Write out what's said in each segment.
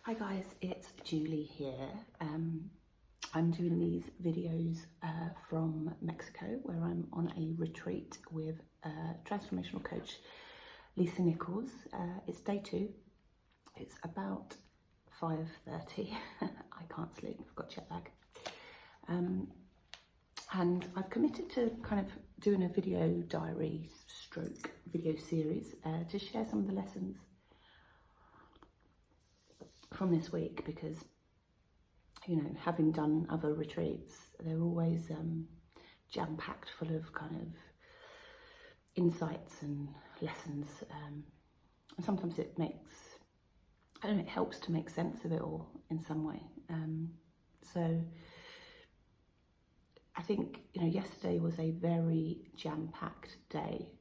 Hi guys, it's Julie here. I'm doing these videos from Mexico where I'm on a retreat with transformational coach Lisa Nichols. It's day 2. It's about 5:30. I can't sleep, I've got jet lag. And I've committed to kind of doing a video diary stroke video series to share some of the lessons from this week, because you know, having done other retreats, they're always jam-packed full of kind of insights and lessons, and sometimes it makes, I don't know, it helps to make sense of it all in some way. So I think, you know, yesterday was a very jam-packed day,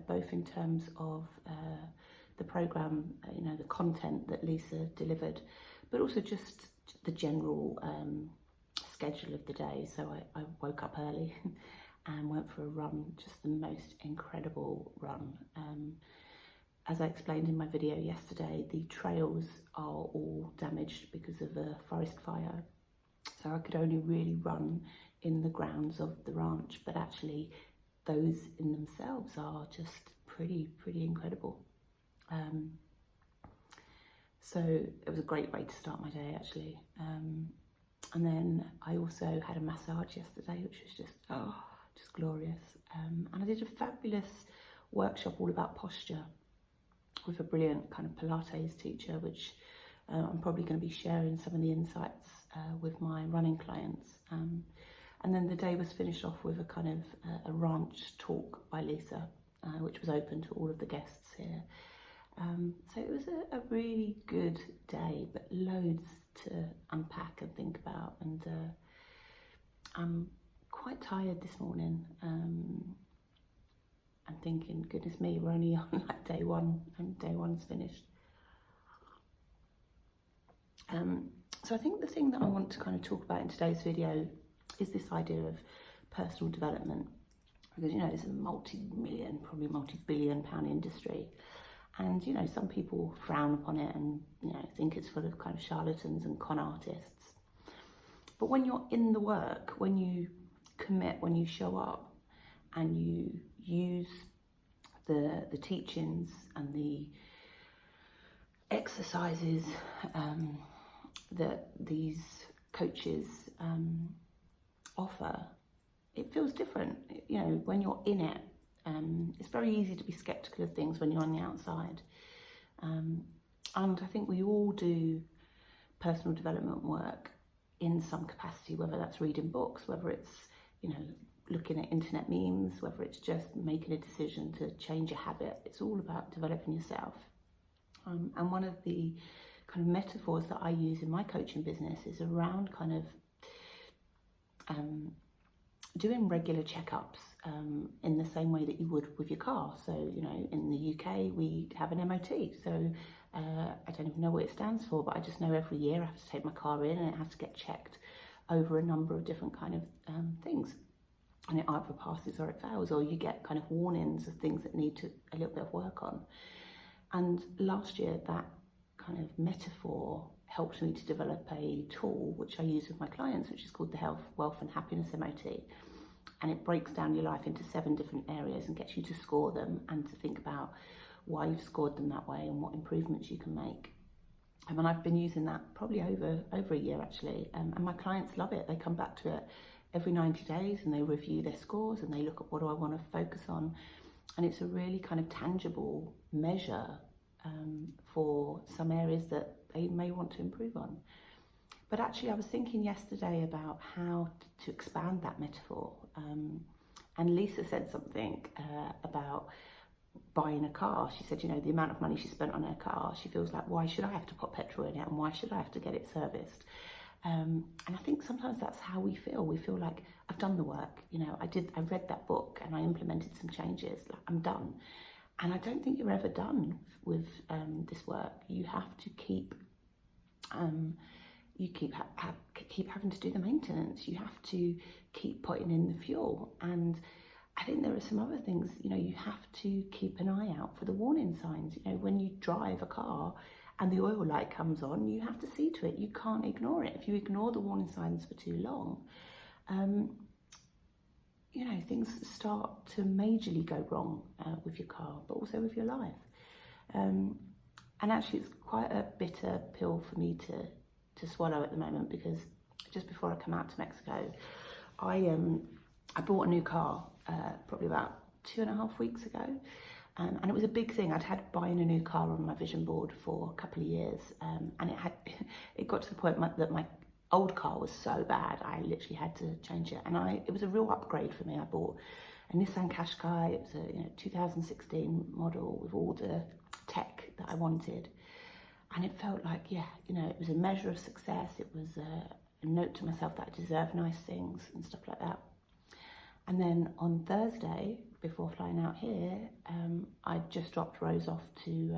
both in terms of the program, you know, the content that Lisa delivered, but also just the general schedule of the day. So I woke up early and went for a run, just the most incredible run. As I explained in my video yesterday, the trails are all damaged because of a forest fire. So I could only really run in the grounds of the ranch, but actually those in themselves are just pretty incredible. So it was a great way to start my day, actually. And then I also had a massage yesterday, which was just glorious. And I did a fabulous workshop all about posture with a brilliant kind of Pilates teacher, which I'm probably going to be sharing some of the insights with my running clients. And then the day was finished off with a kind of a ranch talk by Lisa, which was open to all of the guests here. So it was a really good day, but loads to unpack and think about, and I'm quite tired this morning. I'm thinking, goodness me, we're only on like day 1 and day 1's finished. So I think the thing that I want to kind of talk about in today's video is this idea of personal development, because, you know, it's a multi-million, probably multi-billion pound industry. And, you know, some people frown upon it and, you know, think it's full of kind of charlatans and con artists. But when you're in the work, when you commit, when you show up and you use the teachings and the exercises that these coaches offer, it feels different. You know, when you're in it, it's very easy to be skeptical of things when you're on the outside. And I think we all do personal development work in some capacity, whether that's reading books, whether it's, you know, looking at internet memes, whether it's just making a decision to change a habit. It's all about developing yourself. And one of the kind of metaphors that I use in my coaching business is around kind of doing regular checkups in the same way that you would with your car. So, you know, in the UK, we have an MOT. So I don't even know what it stands for, but I just know every year I have to take my car in and it has to get checked over a number of different kind of things. And it either passes or it fails, or you get kind of warnings of things that need a little bit of work on. And last year, that kind of metaphor helped me to develop a tool which I use with my clients, which is called the Health, Wealth and Happiness MOT. And it breaks down your life into 7 different areas and gets you to score them and to think about why you've scored them that way and what improvements you can make. And I've been using that probably over a year, actually. And my clients love it. They come back to it every 90 days and they review their scores and they look at what do I want to focus on. And it's a really kind of tangible measure for some areas that they may want to improve on. But actually, I was thinking yesterday about how to expand that metaphor. And Lisa said something about buying a car. She said, you know, the amount of money she spent on her car, she feels like, why should I have to put petrol in it and why should I have to get it serviced? And I think sometimes that's how we feel. We feel like, I've done the work, you know, I read that book and I implemented some changes, like, I'm done. And I don't think you're ever done with this work. You have to keep having to do the maintenance. You have to keep putting in the fuel. And I think there are some other things, you know, you have to keep an eye out for the warning signs. You know, when you drive a car and the oil light comes on, you have to see to it. You can't ignore it. If you ignore the warning signs for too long, things start to majorly go wrong with your car, but also with your life. And actually, it's quite a bitter pill for me to swallow at the moment, because just before I come out to Mexico, I bought a new car probably about 2.5 weeks ago. And it was a big thing. I'd had buying a new car on my vision board for a couple of years, and it got to the point that my old car was so bad I literally had to change it. And it was a real upgrade for me. I bought a Nissan Qashqai. It was a 2016 model with all the tech that I wanted, and it felt like it was a measure of success. It was a note to myself that I deserve nice things and stuff like that. And then on Thursday, before flying out here, I just dropped Rose off to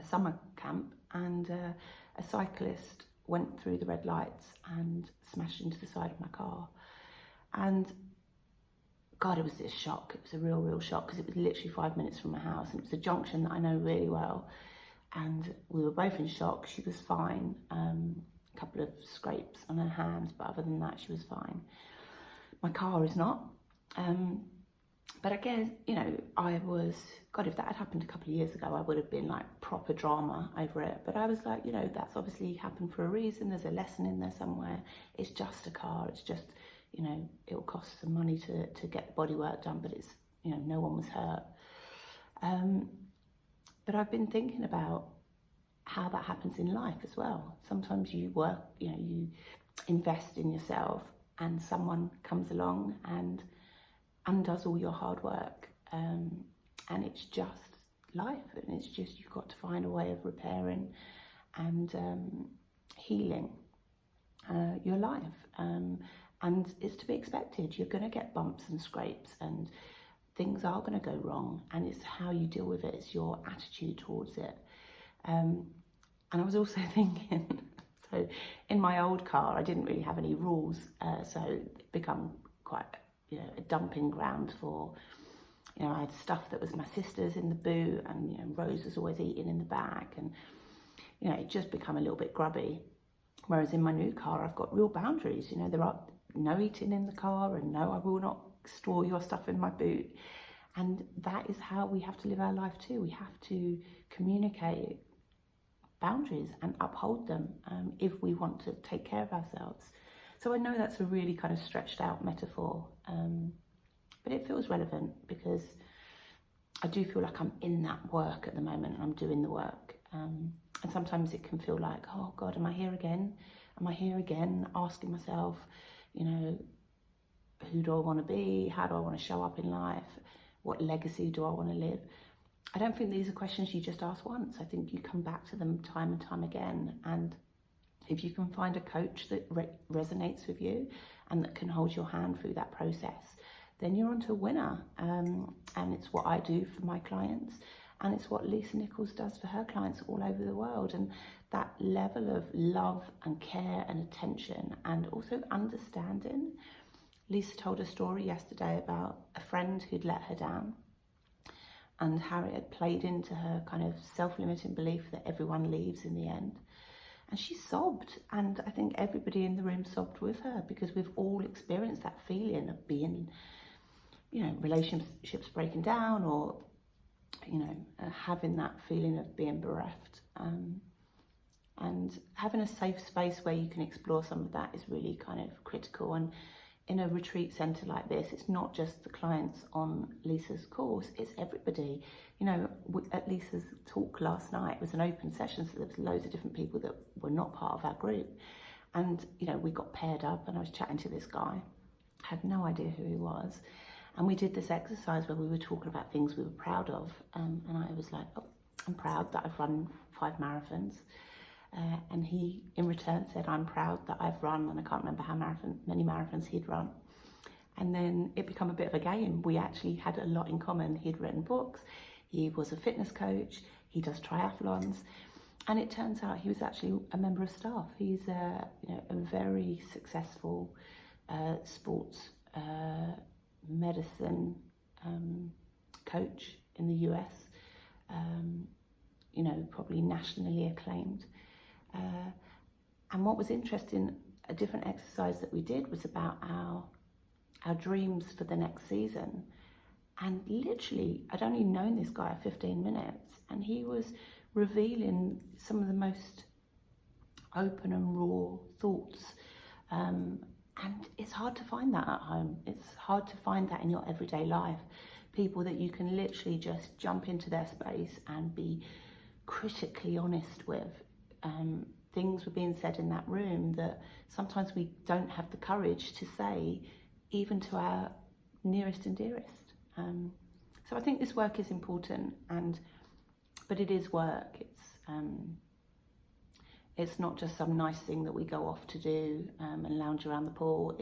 summer camp, and a cyclist went through the red lights and smashed into the side of my car. And God, it was this shock. It was a real shock, because it was literally 5 minutes from my house, and it was a junction that I know really well. And we were both in shock. She was fine. A couple of scrapes on her hands, but other than that, she was fine. My car is not. But I guess, if that had happened a couple of years ago, I would have been like proper drama over it. But I was like, that's obviously happened for a reason. There's a lesson in there somewhere. It's just a car. It's just, it'll cost some money to get the bodywork done, but it's, no one was hurt. But I've been thinking about how that happens in life as well. Sometimes you work, you invest in yourself, and someone comes along and undoes all your hard work, and it's just life, and it's just, you've got to find a way of repairing and healing your life, and it's to be expected. You're going to get bumps and scrapes, and things are going to go wrong, and it's how you deal with it. It's your attitude towards it. And I was also thinking, so in my old car, I didn't really have any rules, so it become quite, a dumping ground for, I had stuff that was my sister's in the boot, and, Rose was always eating in the back, and, it just become a little bit grubby. Whereas in my new car, I've got real boundaries. There are no eating in the car, and no, I will not store your stuff in my boot. And that is how we have to live our life too. We have to communicate boundaries and uphold them if we want to take care of ourselves. So I know that's a really kind of stretched out metaphor, but it feels relevant, because I do feel like I'm in that work at the moment, and I'm doing the work. And sometimes it can feel like, oh God, am I here again? Am I here again? Asking myself, who do I want to be? How do I want to show up in life? What legacy do I want to live? I don't think these are questions you just ask once. I think you come back to them time and time again. And if you can find a coach that resonates with you and that can hold your hand through that process, then you're onto a winner. And it's what I do for my clients, and it's what Lisa Nichols does for her clients all over the world. And that level of love and care and attention, and also understanding. Lisa told a story yesterday about a friend who'd let her down, and how it had played into her kind of self-limiting belief that everyone leaves in the end. And she sobbed, and I think everybody in the room sobbed with her, because we've all experienced that feeling of being, relationships breaking down, or, having that feeling of being bereft. And having a safe space where you can explore some of that is really kind of critical. And in a retreat centre like this, it's not just the clients on Lisa's course, it's everybody. At Lisa's talk last night was an open session, so there was loads of different people that were not part of our group. And, we got paired up, and I was chatting to this guy, had no idea who he was. And we did this exercise where we were talking about things we were proud of. And I was like, oh, I'm proud that I've run 5 marathons. And he, in return, said, I'm proud that I've run, and I can't remember how many marathons he'd run. And then it became a bit of a game. We actually had a lot in common. He'd written books, he was a fitness coach, he does triathlons, and it turns out he was actually a member of staff. He's a very successful sports medicine coach in the US. you know, probably nationally acclaimed. And what was interesting, a different exercise that we did was about our dreams for the next season. And literally, I'd only known this guy 15 minutes, and he was revealing some of the most open and raw thoughts. And it's hard to find that at home. It's hard to find that in your everyday life. People that you can literally just jump into their space and be critically honest with. Things were being said in that room that sometimes we don't have the courage to say, even to our nearest and dearest. So I think this work is important, but it is work. It's not just some nice thing that we go off to do and lounge around the pool.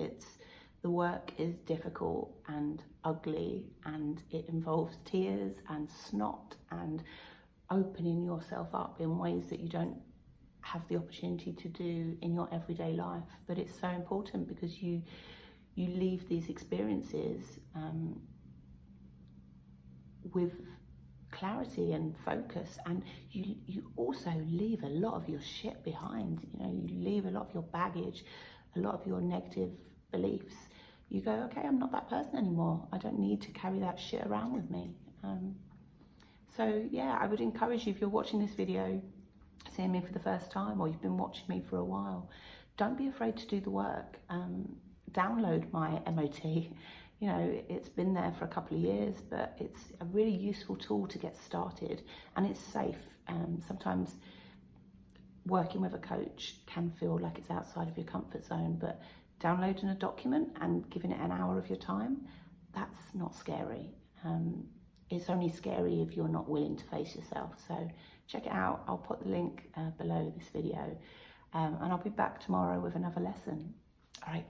The work is difficult and ugly, and it involves tears and snot and opening yourself up in ways that you don't have the opportunity to do in your everyday life. But it's so important because you leave these experiences with clarity and focus, and you also leave a lot of your shit behind. You know, you leave a lot of your baggage, a lot of your negative beliefs. You go, okay, I'm not that person anymore. I don't need to carry that shit around with me. So yeah, I would encourage you, if you're watching this video, seeing me for the first time, or you've been watching me for a while, don't be afraid to do the work. Download my MOT. You know, it's been there for a couple of years, but it's a really useful tool to get started, and it's safe. Sometimes working with a coach can feel like it's outside of your comfort zone, but downloading a document and giving it an hour of your time, that's not scary. It's only scary if you're not willing to face yourself. So check it out. I'll put the link below this video, and I'll be back tomorrow with another lesson. All right.